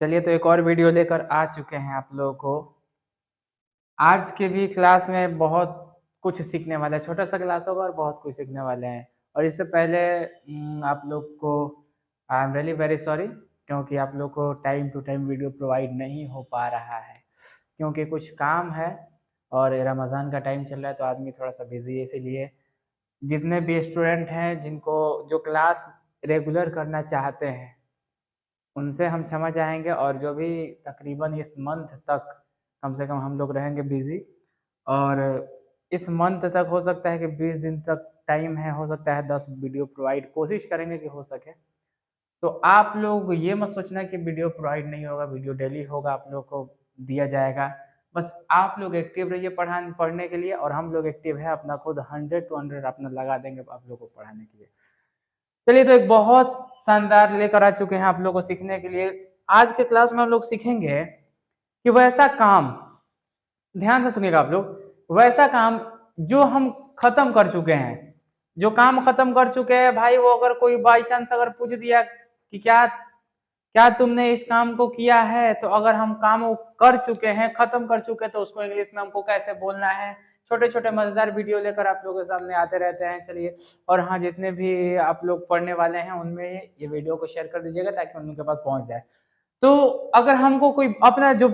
चलिए तो एक और वीडियो लेकर आ चुके हैं आप लोगों को। आज के भी क्लास में बहुत कुछ सीखने वाले हैं, छोटा-सा क्लास होगा और बहुत कुछ सीखने वाले हैं। और इससे पहले आप लोग को I am really very sorry क्योंकि आप लोग को time to time video provide नहीं हो पा रहा है, क्योंकि कुछ काम है और रमज़ान का टाइम चल रहा है तो आदमी थोड़ा-सा बिज़ी है, इसीलिए जितने भी स्टूडेंट हैं जिनको जो क्लास रेगुलर करना चाहते हैं उनसे हम क्षमा चाहेंगे और जो भी तकरीबन इस मंथ तक कम से कम हम लोग रहेंगे बिज़ी और इस मंथ तक हो सकता है कि 20 दिन तक टाइम है, हो सकता है 10 वीडियो प्रोवाइड कोशिश करेंगे कि हो सके। तो आप लोग ये मत सोचना कि वीडियो प्रोवाइड नहीं होगा, वीडियो डेली होगा, आप लोग को दिया जाएगा। बस आप लोग एक्टिव रहिए पढ़ने के लिए और हम लोग एक्टिव है अपना खुद 100 टू 100 अपना लगा देंगे आप लोग को पढ़ाने के लिए। चलिए तो एक बहुत शानदार लेकर आ चुके हैं आप लोग को सीखने के लिए। आज के क्लास में हम लोग सीखेंगे कि वैसा काम, ध्यान से सुनिएगा आप लोग, वैसा काम जो हम खत्म कर चुके हैं, जो काम खत्म कर चुके हैं भाई, वो अगर कोई बाई चांस अगर पूछ दिया कि क्या क्या तुमने इस काम को किया है, तो अगर हम काम वो कर चुके हैं, खत्म कर चुके हैं, तो उसको इंग्लिश में हमको कैसे बोलना है। छोटे-छोटे मजेदार वीडियो लेकर आप लोगों के सामने आते रहते हैं। चलिए, और हाँ, जितने भी आप लोग पढ़ने वाले हैं उनमें ये वीडियो को शेयर कर दीजिएगा ताकि उनके पास पहुंच जाए। तो अगर हमको कोई अपना जो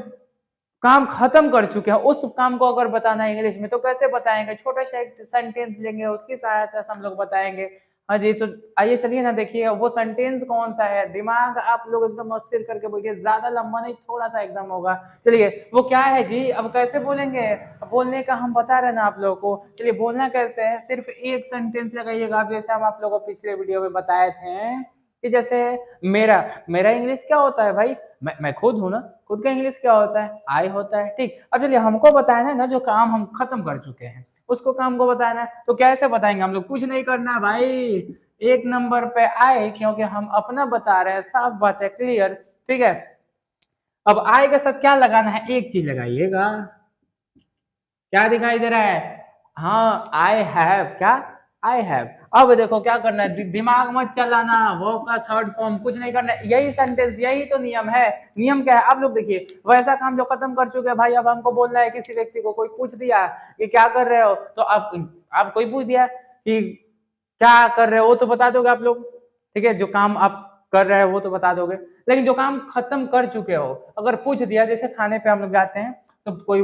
काम खत्म कर चुके हैं उस काम को अगर बताना है इंग्लिश में तो कैसे बताएंगे, छोटा सा एक सेंटेंस लेंगे, उसकी सहायता से हम लोग बताएंगे। हाँ जी, तो आइए चलिए ना, देखिए वो सेंटेंस कौन सा है। दिमाग आप लोग एकदम स्थिर करके बैठिए, ज्यादा लंबा नहीं, थोड़ा सा एकदम होगा। चलिए वो क्या है जी, अब कैसे बोलेंगे, बोलने का हम बता रहे हैं ना आप लोगों को। चलिए बोलना कैसे है, सिर्फ एक सेंटेंस लगाइएगा, जैसे हम आप लोगों को पिछले वीडियो में बताए थे कि जैसे मेरा मेरा इंग्लिश क्या होता है भाई, मैं खुद हूं ना, खुद का इंग्लिश क्या होता है, आई होता है। ठीक, अब चलिए हमको बताना है ना जो काम हम खत्म कर चुके हैं उसको काम को बताना है, तो कैसे बताएंगे हम लोग, कुछ नहीं करना है भाई, एक नंबर पे आए, क्योंकि हम अपना बता रहे हैं, साफ बात है, क्लियर। ठीक है, अब आए के साथ क्या लगाना है, एक चीज लगाइएगा। क्या दिखाई दे रहा है, हाँ आई हैव, क्या आई हैव। अब देखो क्या करना है, दिमाग मत चलाना, वो का थर्ड फॉर्म कुछ नहीं करना है, यही सेंटेंस, यही तो नियम है। नियम क्या है आप लोग देखिए, वैसा काम जो खत्म कर चुके हैं भाई, अब हमको बोलना है किसी व्यक्ति को, कोई पूछ दिया कि क्या कर रहे हो, तो आप कोई पूछ दिया कि क्या कर रहे हो, वो तो बता दोगे आप लोग। ठीक है, जो काम आप कर रहे हो वो तो बता दोगे, लेकिन जो काम खत्म कर चुके हो अगर पूछ दिया, जैसे खाने पे हम लोग जाते हैं तो कोई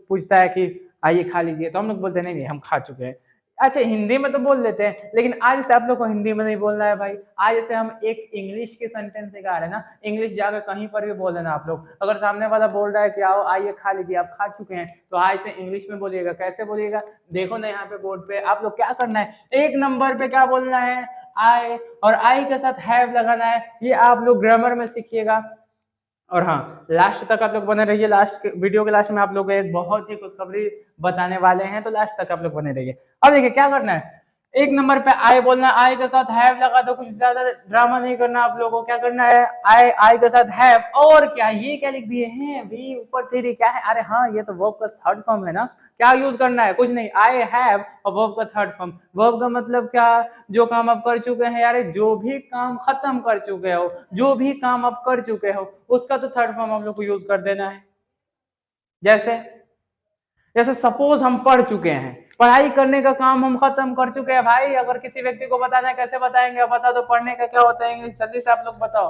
पूछता है कि आइए खा लीजिए, तो हम लोग बोलते हैं नहीं नहीं हम खा चुके हैं। अच्छा, हिंदी में तो बोल लेते हैं, लेकिन आज से आप लोग को हिंदी में नहीं बोलना है भाई। आज से हम एक इंग्लिश के सेंटेंस सिखा रहे हैं ना, इंग्लिश जाकर कहीं पर भी बोल देना आप लोग। अगर सामने वाला बोल रहा है कि आओ आइए खा लीजिए, आप खा चुके हैं, तो आज से इंग्लिश में बोलिएगा। कैसे बोलिएगा, देखो ना यहाँ पे बोर्ड पे आप लोग क्या करना है, एक नंबर पे क्या बोलना है, आई, और आई के साथ हैव लगाना है। ये आप लोग ग्रामर में सीखिएगा। और हाँ, लास्ट तक आप लोग बने रहिए, लास्ट वीडियो के लास्ट में आप लोग एक बहुत ही खुशखबरी बताने वाले हैं, तो लास्ट तक आप लोग बने रहिए। अब देखिए क्या करना है, एक नंबर पे आई बोलना, आई के साथ हैव लगा दो, कुछ ज्यादा ड्रामा नहीं करना आप लोगों को। क्या करना है, आई, आई के साथ हैव, और क्या, ये क्या लिख दिए हैं भी ऊपर थ्री, क्या है, अरे हाँ ये तो वर्ब का थर्ड फॉर्म है ना। क्या यूज करना है, कुछ नहीं, आई हैव और वर्ब का थर्ड फॉर्म। वर्ब का मतलब क्या, जो काम आप कर चुके हैं यार, जो भी काम खत्म कर चुके हो, जो भी काम आप कर चुके हो उसका तो थर्ड फॉर्म आप लोग को यूज कर देना है। जैसे जैसे सपोज हम पढ़ चुके हैं, पढ़ाई करने का काम हम खत्म कर चुके हैं भाई, अगर किसी व्यक्ति को बताना है कैसे बताएंगे, बता दो। पढ़ने का क्या होता है इंग्लिश, जल्दी से आप लोग बताओ,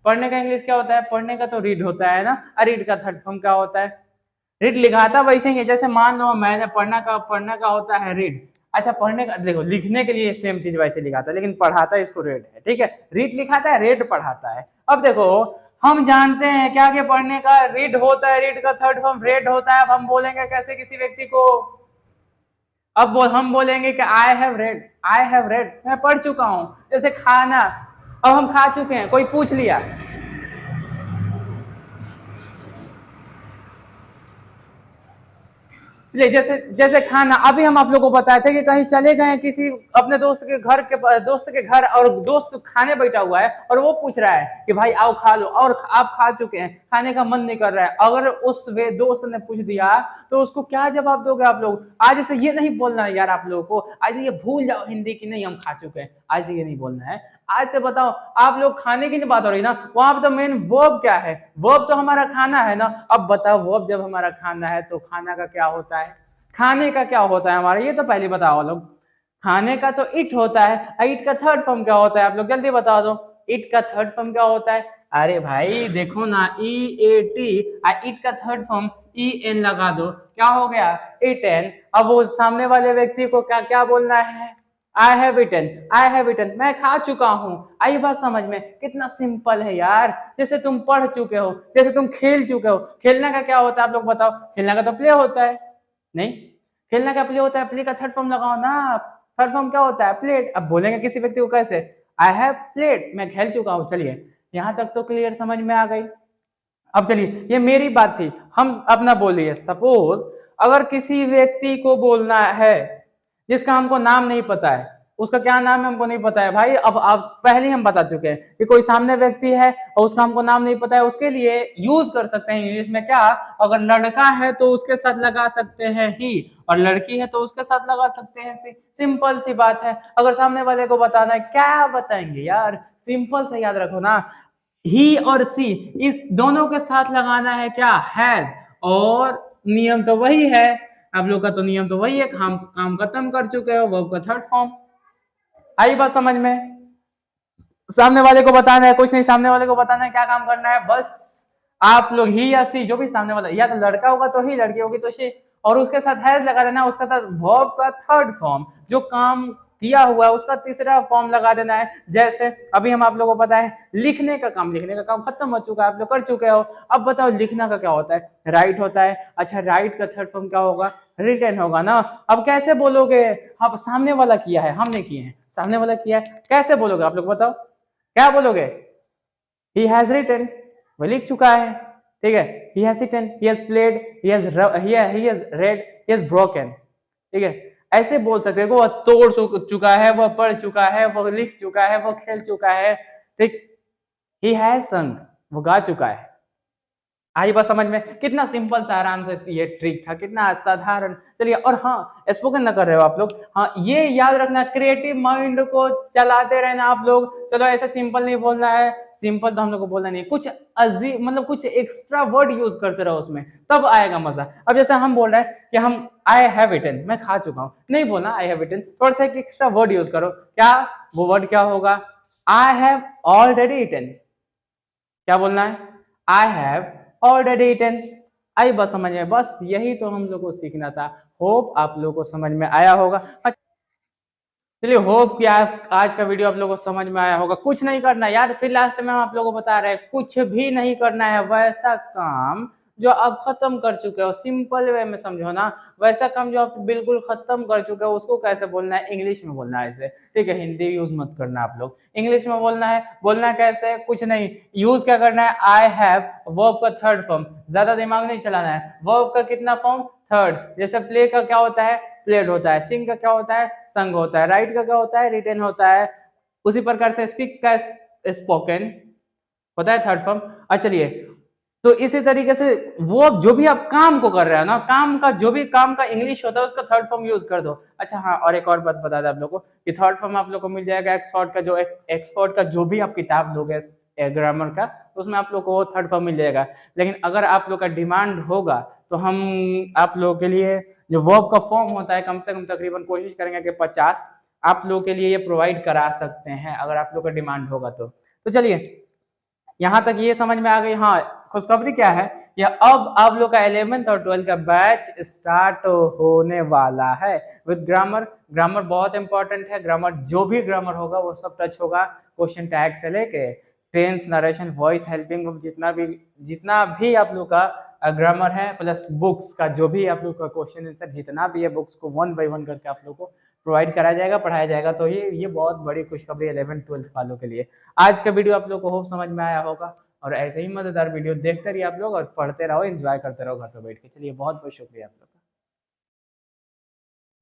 पढ़ने का इंग्लिश क्या होता है, पढ़ने का तो रीड होता है ना, रीड का थर्ड फॉर्म क्या होता है, रीड। लिखाता वैसे ही है, जैसे मान लो मैंने पढ़ने का होता है रीड। अच्छा, पढ़ने का देखो, लिखने के लिए सेम चीज वैसे लिखाता है, लेकिन पढ़ाता इसको रेड है। ठीक है, रीड लिखाता है, रेड पढ़ाता है। अब देखो हम जानते हैं क्या कि पढ़ने का रीड होता है, रीड का थर्ड फॉर्म रेड होता है। अब हम बोलेंगे कैसे किसी व्यक्ति को, अब हम बोलेंगे कि I have read, I have read, मैं पढ़ चुका हूं। जैसे खाना, अब हम खा चुके हैं, कोई पूछ लिया, जैसे जैसे खाना, अभी हम आप लोगों को बताए थे कि कहीं चले गए किसी अपने दोस्त के घर, और दोस्त खाने बैठा हुआ है और वो पूछ रहा है कि भाई आओ खा लो, और आप खा चुके हैं, खाने का मन नहीं कर रहा है। अगर उस वे दोस्त ने पूछ दिया तो उसको क्या जवाब दोगे आप लोग। आज से ये नहीं बोलना है यार आप लोगों को, आज ये भूल जाओ हिंदी की, नहीं हम खा चुके हैं, आज ये नहीं बोलना है। आज से बताओ, आप लोग खाने की नहीं बात हो रही ना, वहां पे तो मेन वर्ब क्या है, वर्ब तो हमारा खाना है ना। अब बताओ वर्ब जब हमारा खाना है तो खाना का क्या होता है, खाने का क्या होता है हमारा, ये तो पहले बताओ लोग। खाने का तो इट होता है, इट का थर्ड फॉर्म क्या होता है आप लोग जल्दी बता दो, इट का थर्ड फॉर्म क्या होता है। अरे भाई देखो ना, ई ए टी, इट का थर्ड फॉर्म ई एन लगा दो, क्या हो गया, इट एन। अब वो सामने वाले व्यक्ति को क्या क्या बोलना है, I have eaten, I have eaten, मैं खा चुका हूं। आई बात समझ में, कितना सिंपल है यार। जैसे तुम पढ़ चुके हो, जैसे तुम खेल चुके हो, खेलने का क्या होता है आप लोग बताओ, खेलने का तो प्ले होता है, नहीं खेलने का प्ले होता है, प्ले का थर्ड फॉर्म लगाओ ना, थर्ड फॉर्म क्या होता है, प्लेड। अब बोलेंगे किसी व्यक्ति को कैसे, आई हैव प्लेड, मैं खेल चुका हूं। चलिए यहां तक तो क्लियर समझ में आ गई। अब चलिए ये मेरी बात थी, हम अपना बोलिए। सपोज अगर किसी व्यक्ति को बोलना है जिसका हमको नाम नहीं पता है, उसका क्या नाम है हमको नहीं पता है भाई। अब पहले हम बता चुके हैं कि कोई सामने व्यक्ति है और उसका हमको नाम नहीं पता है, उसके लिए यूज कर सकते हैं इंग्लिश में क्या, अगर लड़का है तो उसके साथ लगा सकते हैं ही, और लड़की है तो उसके साथ लगा सकते हैं सी। सिंपल सी बात है। अगर सामने वाले को बताना है, क्या बताएंगे यार, सिंपल से याद रखो ना, ही और सी, इस दोनों के साथ लगाना है क्या, हैज। और नियम तो वही है, आप लोग का तो नियम तो वही है, काम खत्म कर चुके हो, वर्ब का थर्ड फॉर्म। आई बात समझ में। सामने वाले को बताना है कुछ नहीं, सामने वाले को बताना है क्या काम करना है, बस आप लोग ही या सी, जो भी सामने वाला, या तो लड़का होगा तो ही, लड़की होगी तो सी, और उसके साथ हैज लगा देना, उसका साथ वर्ब का थर्ड फॉर्म, जो काम किया हुआ है उसका तीसरा फॉर्म लगा देना है। जैसे अभी हम आप लोगों को पता है लिखने का काम खत्म हो चुका है, आप लोग कर चुके हो। अब बताओ लिखना का क्या होता है, राइट होता है। अच्छा राइट का थर्ड फॉर्म क्या होगा, रिटन होगा ना। अब कैसे बोलोगे, अब सामने वाला किया है, हमने किए हैं, सामने वाला किया है, कैसे बोलोगे आप लोग बताओ, क्या बोलोगे, he has written, वो लिख चुका है, ठीक है, he has eaten, he has played, he has read, he has broken, ठीक है। ऐसे बोल सकते हैं, वो तोड़ चुका है, वो पढ़ चुका है, वो लिख चुका है, वो खेल चुका है, ठीक। he has sung, वो गा चुका है। आई बात समझ में, कितना सिंपल था, आराम से ये ट्रिक था, कितना साधारण। चलिए, और हाँ स्पोकन ना कर रहे हो आप लोग, हाँ ये याद रखना, क्रिएटिव माइंड को चलाते रहना आप लोग। चलो ऐसे सिंपल नहीं बोलना है, सिंपल तो हम लोग को बोलना नहीं, कुछ अजीब मतलब कुछ एक्स्ट्रा वर्ड यूज करते रहो उसमें, तब आएगा मजा। अब जैसे हम बोल रहे हैं कि हम आई हैव इटन, मैं खा चुका हूँ, नहीं बोलना आई हैव इटन, थोड़ा सा एक एक्स्ट्रा वर्ड यूज करो। क्या वो वर्ड क्या होगा, आई हैव ऑलरेडी इटन। क्या बोलना है, आई हैव ऑलरेडी इटन। आई बस समझ में, बस यही तो हम लोग को सीखना था। होप आप लोगों को समझ में आया होगा। चलिए होप कि आज का वीडियो आप लोगों को समझ में आया होगा। कुछ नहीं करना यार, फिर लास्ट में हम आप लोगों को बता रहे हैं, कुछ भी नहीं करना है, वैसा काम जो आप खत्म कर चुके हो, सिंपल वे में समझो ना, वैसा काम जो आप बिल्कुल खत्म कर चुके हो उसको कैसे बोलना है, इंग्लिश में बोलना है इसे, ठीक है। हिंदी यूज मत करना आप लोग, इंग्लिश में बोलना है। बोलना कैसे, कुछ नहीं, यूज क्या करना है, आई हैव, वर्ब का थर्ड फॉर्म, ज्यादा दिमाग नहीं चलाना है। वर्ब का कितना फॉर्म, थर्ड। जैसे प्ले का क्या होता है, प्लेड होता है। सिंग का क्या होता है, संग होता है। राइट का क्या होता है, रिटन होता है। उसी प्रकार से स्पीक का स्पोकन होता है थर्ड फॉर्म। अच्छा चलिए, तो इसी तरीके से वो जो भी आप काम को कर रहे हो ना, काम का जो भी काम का इंग्लिश होता है उसका थर्ड फॉर्म यूज कर दो। अच्छा हाँ, और एक और बात बता दें आप लोगों को कि थर्ड फॉर्म आप लोग को मिल जाएगा एक्सफोर्ड का, जो एक्सफोर्ड का जो भी आप किताब लोगे ग्रामर का, उसमें आप लोग को वो थर्ड फॉर्म मिल जाएगा। लेकिन अगर आप लोग का डिमांड होगा तो हम आप लोगों के लिए जो वर्ब का फॉर्म होता है, कम से कम तकरीबन कोशिश करेंगे कि 50 आप लोगों के लिए ये प्रोवाइड करा सकते हैं, अगर आप लोग का डिमांड होगा तो चलिए यहाँ तक ये समझ में आ गई। हाँ, खुशखबरी क्या है, या अब आप लोग का 11th और 12th का बैच स्टार्ट होने वाला है विद ग्रामर। ग्रामर बहुत इंपॉर्टेंट है, ग्रामर जो भी ग्रामर होगा वो सब टच होगा, क्वेश्चन टैग से लेके टेंस, नरेशन, वॉइस, हेल्पिंग, जितना भी आप लोग का ग्रामर है, प्लस बुक्स का जो भी आप लोग का क्वेश्चन आंसर जितना भी है, बुक्स को 1 by 1 करके आप लोग को प्रोवाइड कराया जाएगा, पढ़ाया जाएगा। तो ये बहुत बड़ी खुशखबरी 11th 12th वालों के लिए। आज का वीडियो आप लोग को होप समझ में आया होगा, और ऐसे ही मजेदार वीडियो देखते रहिए आप लोग, और पढ़ते रहो, एंजॉय करते रहो घर पर बैठ के। चलिए बहुत बहुत शुक्रिया आप लोग।